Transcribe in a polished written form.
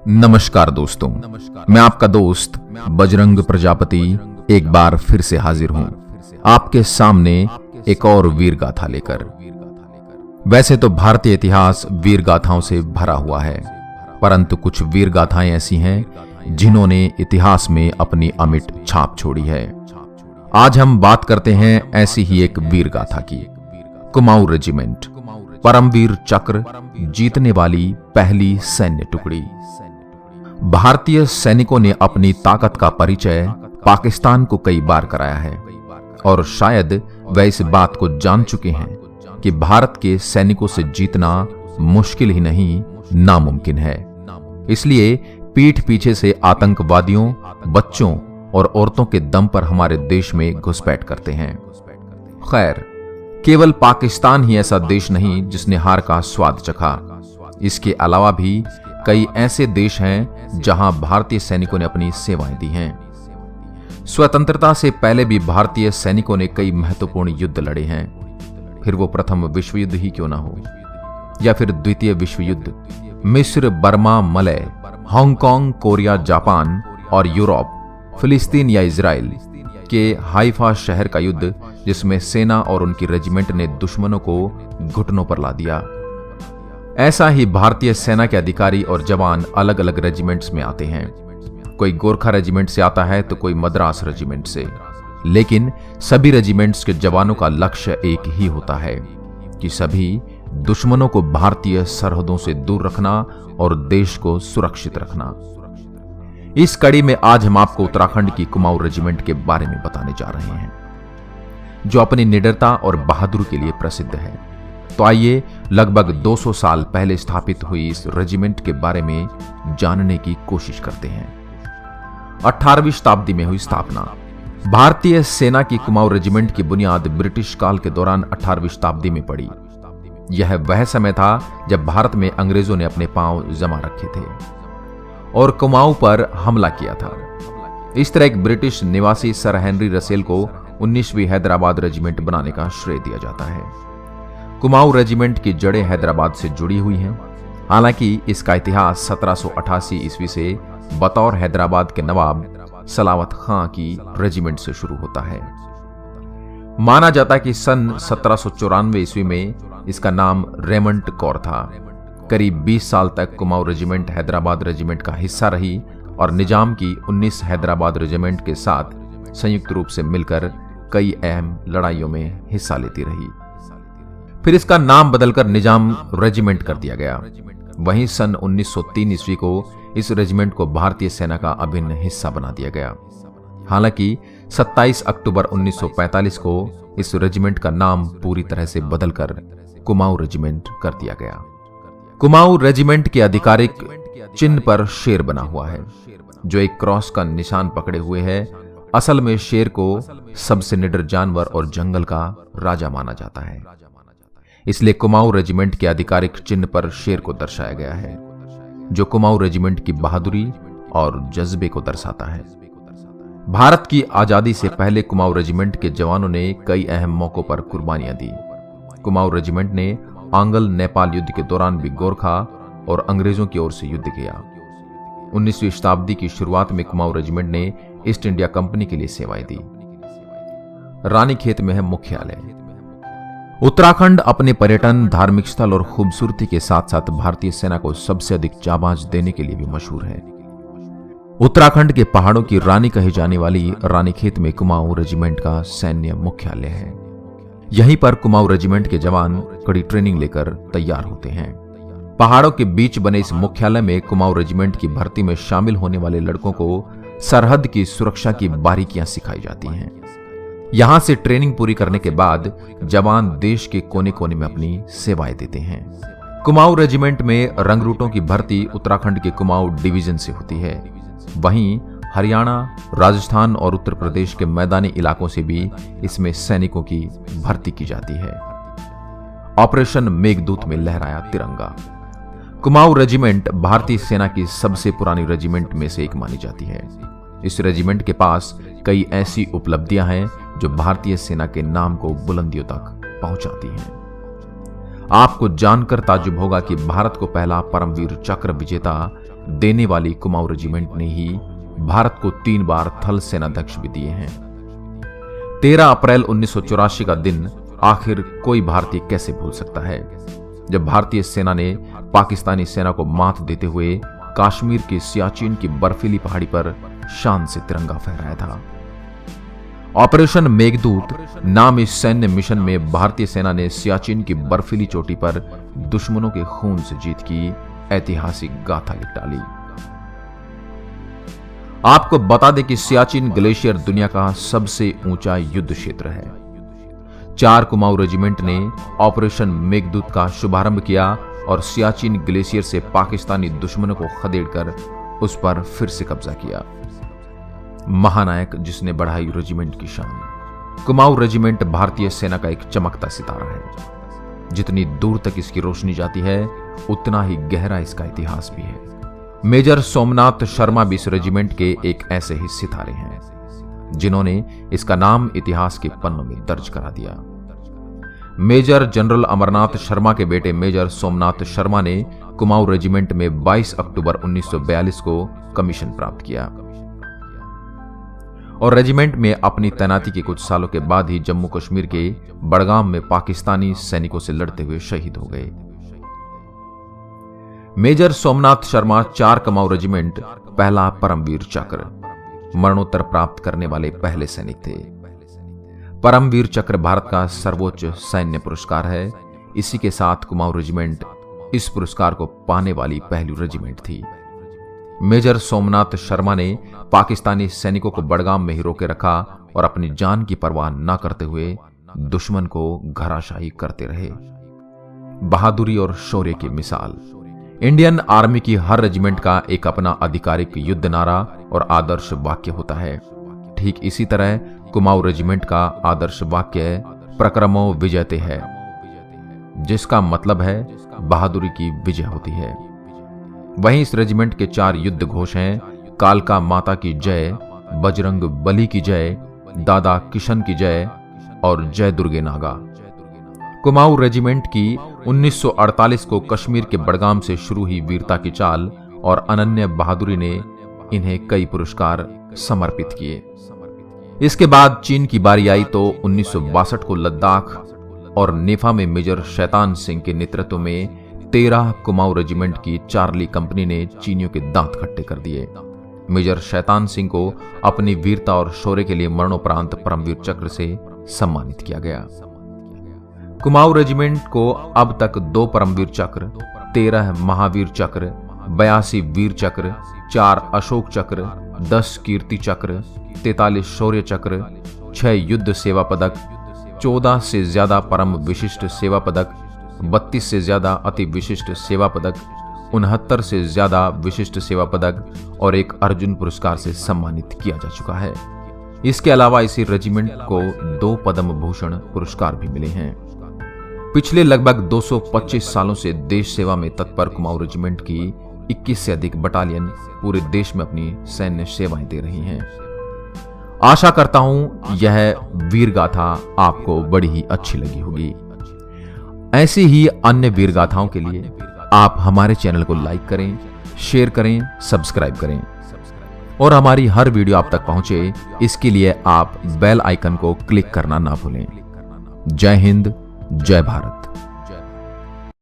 नमस्कार दोस्तों, मैं आपका दोस्त बजरंग प्रजापति एक बार फिर से हाजिर हूं आपके सामने एक और वीर गाथा लेकर। वैसे तो भारतीय इतिहास वीर गाथाओं से भरा हुआ है, परंतु कुछ वीर गाथाएं ऐसी हैं जिन्होंने इतिहास में अपनी अमिट छाप छोड़ी है। आज हम बात करते हैं ऐसी ही एक वीर गाथा की। कुमाऊं रेजिमेंट, परमवीर चक्र जीतने वाली पहली सैन्य टुकड़ी। भारतीय सैनिकों ने अपनी ताकत का परिचय पाकिस्तान को कई बार कराया है और शायद वे इस बात को जान चुके हैं कि भारत के सैनिकों से जीतना मुश्किल ही नहीं नामुमकिन है। इसलिए पीठ पीछे से आतंकवादियों, बच्चों और औरतों के दम पर हमारे देश में घुसपैठ करते हैं। खैर, केवल पाकिस्तान ही ऐसा देश नहीं जिसने हार का स्वाद चखा। इसके अलावा भी कई ऐसे देश हैं जहां भारतीय सैनिकों ने अपनी सेवाएं दी हैं। स्वतंत्रता से पहले भी भारतीय सैनिकों ने कई महत्वपूर्ण युद्ध लड़े हैं, फिर वो प्रथम विश्व युद्ध ही क्यों ना हो या फिर द्वितीय विश्व युद्ध। मिस्र, Burma, Malay, Hong Kong, Korea, Japan और यूरोप, फिलिस्तीन या इजराइल के हाइफा शहर का युद्ध, जिसमें सेना और उनकी रेजिमेंट ने दुश्मनों को घुटनों पर ला दिया। ऐसा ही भारतीय सेना के अधिकारी और जवान अलग अलग रेजिमेंट्स में आते हैं। कोई गोरखा रेजिमेंट से आता है तो कोई मद्रास रेजिमेंट से, लेकिन सभी रेजिमेंट्स के जवानों का लक्ष्य एक ही होता है कि सभी दुश्मनों को भारतीय सरहदों से दूर रखना और देश को सुरक्षित रखना। इस कड़ी में आज हम आपको उत्तराखंड की कुमाऊं रेजिमेंट के बारे में बताने जा रहे हैं, जो अपनी निडरता और बहादुरी के लिए प्रसिद्ध है। तो आइए लगभग 200 साल पहले स्थापित हुई इस रेजिमेंट के बारे में जानने की कोशिश करते हैं। 18वीं शताब्दी में हुई स्थापना। भारतीय सेना की कुमाऊं रेजिमेंट की बुनियाद ब्रिटिश काल के दौरान 18वीं शताब्दी में पड़ी। यह वह समय था जब भारत में अंग्रेजों ने अपने पांव जमा रखे थे और कुमाऊं पर हमला किया था। इस तरह एक ब्रिटिश निवासी सर हेनरी रसेल को 19वीं हैदराबाद रेजिमेंट बनाने का श्रेय दिया जाता है। कुमाऊं रेजिमेंट की जड़ें हैदराबाद से जुड़ी हुई हैं। हालांकि इसका इतिहास 1788 ईस्वी से बतौर हैदराबाद के नवाब सलावत खां की रेजिमेंट से शुरू होता है। माना जाता है कि सन 1794 ईस्वी में इसका नाम रेमंड कौर था। करीब 20 साल तक कुमाऊं रेजिमेंट हैदराबाद रेजिमेंट का हिस्सा रही और निजाम की 19 हैदराबाद रेजिमेंट के साथ संयुक्त रूप से मिलकर कई अहम लड़ाइयों में हिस्सा लेती रही। फिर इसका नाम बदलकर निजाम रेजिमेंट कर दिया गया। वहीं सन 1903 ईस्वी को इस रेजिमेंट को भारतीय सेना का अभिन्न हिस्सा बना दिया गया। हालांकि 27 अक्टूबर 1945 को इस रेजिमेंट का नाम पूरी तरह से बदलकर कुमाऊं रेजिमेंट कर दिया गया। कुमाऊं रेजिमेंट के आधिकारिक चिन्ह पर शेर बना हुआ है, जो एक क्रॉस का निशान पकड़े हुए है। असल में शेर को सबसे निडर जानवर और जंगल का राजा माना जाता है, इसलिए कुमाऊं रेजिमेंट के आधिकारिक चिन्ह पर शेर को दर्शाया गया है, जो कुमाऊं रेजिमेंट की बहादुरी और जज्बे को दर्शाता है। भारत की आजादी से पहले कुमाऊं रेजिमेंट के जवानों ने कई अहम मौकों पर कुर्बानियां दी। कुमाऊं रेजिमेंट ने आंग्ल नेपाल युद्ध के दौरान भी गोरखा और अंग्रेजों की ओर से युद्ध किया। 19वीं शताब्दी की शुरुआत में कुमाऊं रेजिमेंट ने ईस्ट इंडिया कंपनी के लिए सेवाएं दी। रानीखेत में है मुख्यालय। उत्तराखंड अपने पर्यटन, धार्मिक स्थल और खूबसूरती के साथ साथ भारतीय सेना को सबसे अधिक जाबाज देने के लिए भी मशहूर है। उत्तराखंड के पहाड़ों की रानी कही जाने वाली रानीखेत में कुमाऊं रेजिमेंट का सैन्य मुख्यालय है। यहीं पर कुमाऊं रेजिमेंट के जवान कड़ी ट्रेनिंग लेकर तैयार होते हैं। पहाड़ों के बीच बने इस मुख्यालय में कुमाऊं रेजिमेंट की भर्ती में शामिल होने वाले लड़कों को सरहद की सुरक्षा की बारीकियां सिखाई जाती हैं। यहां से ट्रेनिंग पूरी करने के बाद जवान देश के कोने कोने में अपनी सेवाएं देते हैं। कुमाऊं रेजिमेंट में रंगरूटों की भर्ती उत्तराखंड के कुमाऊं डिवीजन से होती है। वहीं हरियाणा, राजस्थान और उत्तर प्रदेश के मैदानी इलाकों से भी इसमें सैनिकों की भर्ती की जाती है। ऑपरेशन मेघदूत में लहराया तिरंगा। कुमाऊं रेजिमेंट भारतीय सेना की सबसे पुरानी रेजिमेंट में से एक मानी जाती है। इस रेजिमेंट के पास कई ऐसी उपलब्धियां हैं जो भारतीय सेना के नाम को बुलंदियों तक पहुंचाती हैं। आपको जानकर ताज्जुब होगा कि भारत को पहला परमवीर चक्र विजेता देने वाली कुमाऊं रेजिमेंट ने ही भारत को 3 बार थल सेनाध्यक्ष भी दिए हैं। 13 अप्रैल 1984 का दिन आखिर कोई भारतीय कैसे भूल सकता है, जब भारतीय सेना ने पाकिस्तानी सेना को मात देते हुए कश्मीर के सियाचिन की बर्फीली पहाड़ी पर शान से तिरंगा फहराया था। ऑपरेशन मेघदूत नाम इस सैन्य मिशन में भारतीय सेना ने सियाचिन की बर्फीली चोटी पर दुश्मनों के खून से जीत की ऐतिहासिक गाथा लिख डाली। आपको बता दें कि सियाचिन ग्लेशियर दुनिया का सबसे ऊंचा युद्ध क्षेत्र है। 4 कुमाऊं रेजिमेंट ने ऑपरेशन मेघदूत का शुभारंभ किया और सियाचिन ग्लेशियर से पाकिस्तानी दुश्मनों को खदेड़कर उस पर फिर से कब्जा किया। महानायक जिसने बढ़ाई रेजिमेंट की शान। कुमाऊं रेजिमेंट भारतीय सेना का एक चमकता सितारा है। जितनी दूर तक इसकी रोशनी जाती है उतना ही गहरा इसका इतिहास भी है। मेजर सोमनाथ शर्मा भी इस रेजिमेंट के एक ऐसे ही सितारे हैं जिन्होंने इसका नाम इतिहास के पन्नों में दर्ज करा दिया। मेजर जनरल अमरनाथ शर्मा के बेटे मेजर सोमनाथ शर्मा ने कुमाऊं रेजिमेंट में 22 अक्टूबर 1942 को कमीशन प्राप्त किया और रेजिमेंट में अपनी तैनाती के कुछ सालों के बाद ही जम्मू कश्मीर के बड़गाम में पाकिस्तानी सैनिकों से लड़ते हुए शहीद हो गए। मेजर सोमनाथ शर्मा 4 कुमाऊं रेजिमेंट पहला परमवीर चक्र मरणोत्तर प्राप्त करने वाले पहले सैनिक थे। परमवीर चक्र भारत का सर्वोच्च सैन्य पुरस्कार है। इसी के साथ कुमाऊं रेजिमेंट इस पुरस्कार को पाने वाली पहली रेजिमेंट थी। मेजर सोमनाथ शर्मा ने पाकिस्तानी सैनिकों को बड़गाम में ही रोके रखा और अपनी जान की परवाह न करते हुए दुश्मन को घराशाही करते रहे। बहादुरी और शौर्य की मिसाल। इंडियन आर्मी की हर रेजिमेंट का एक अपना आधिकारिक युद्ध नारा और आदर्श वाक्य होता है। ठीक इसी तरह कुमाऊं रेजिमेंट का आदर्श वाक्य प्रक्रमो विजयते है, जिसका मतलब है बहादुरी की विजय होती है। वहीं इस रेजिमेंट के 4 युद्ध घोष हैं: कालका माता की जय, बजरंग बली की जय, दादा किशन की जय और जय दुर्गे नागा। कुमाऊं रेजिमेंट की 1948 को कश्मीर के बड़गाम से शुरू हुई वीरता की चाल और अनन्य बहादुरी ने इन्हें कई पुरस्कार समर्पित किए। इसके बाद चीन की बारी आई तो 1962 को लद्दाख और नेफा में मेजर शैतान सिंह के नेतृत्व में 13 कुमाऊं रेजिमेंट की चार्ली कंपनी ने चीनियों के दांत खट्टे कर दिए। मेजर शैतान सिंह को अपनी वीरता और शौर्य के लिए मरणोपरांत परमवीर चक्र से सम्मानित किया गया। कुमाऊं रेजिमेंट को अब तक 2 परमवीर चक्र, 13 महावीर चक्र, 82 वीर चक्र, 4 अशोक चक्र, 10 कीर्ति चक्र, 43 शौर्य चक्र, 6 युद्ध सेवा पदक, 14 से ज्यादा परम विशिष्ट सेवा पदक, 32 से ज्यादा अति विशिष्ट सेवा पदक, 69 से ज्यादा विशिष्ट सेवा पदक और 1 अर्जुन पुरस्कार से सम्मानित किया जा चुका है। इसके अलावा इसी रेजिमेंट को 2 पद्म भूषण पुरस्कार भी मिले हैं। पिछले लगभग 225 सालों से देश सेवा में तत्पर कुमाऊं रेजिमेंट की 21 से अधिक बटालियन पूरे देश में अपनी सैन्य सेवाएं दे रही हैं। आशा करता हूं यह वीर गाथा आपको बड़ी ही अच्छी लगी होगी। ऐसी ही अन्य वीर गाथाओं के लिए आप हमारे चैनल को लाइक करें, शेयर करें, सब्सक्राइब करें और हमारी हर वीडियो आप तक पहुंचे इसके लिए आप बेल आइकन को क्लिक करना ना भूलें। जय हिंद, जय भारत।